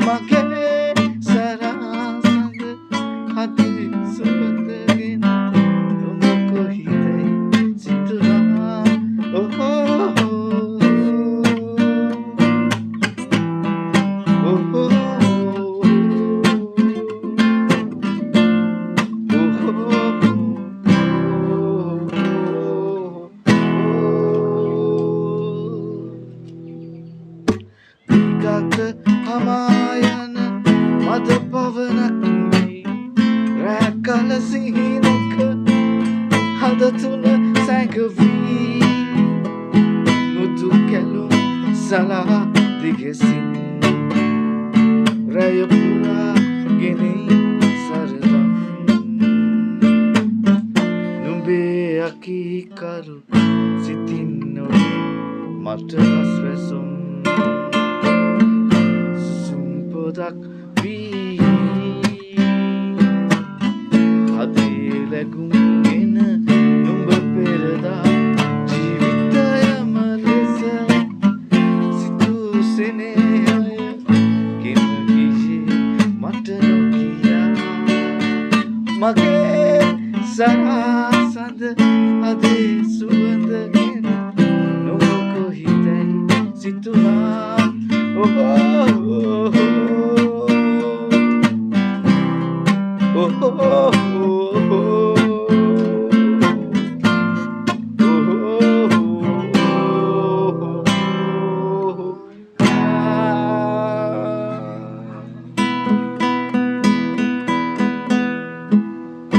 මගේ සරසඳ හදේ සුවඳගෙන නුඹ කොහිදයි සිතුවා ගත හමායන මද පවනක් වී රැ කල සිහිනක හද තුළ සැඟවී මුතු කැලුම් සලා දිගෙසින් රැය පුරා ගෙනෙයි සරදම් නුඹේ අකීකරු සිතින් නොවේ මට රස්වැසුම් පොදක් වී හදේ ලැබුම්ගෙන නුඹ පෙරදා ජීවිතයම ලෙස සිතූ සෙනෙහය ගෙන ගියේ මට නොකියා මගේ සරසඳ හදේ සුවඳගෙන නුඹ කොහිදයි සිතුවා oh, oh, oh, oh.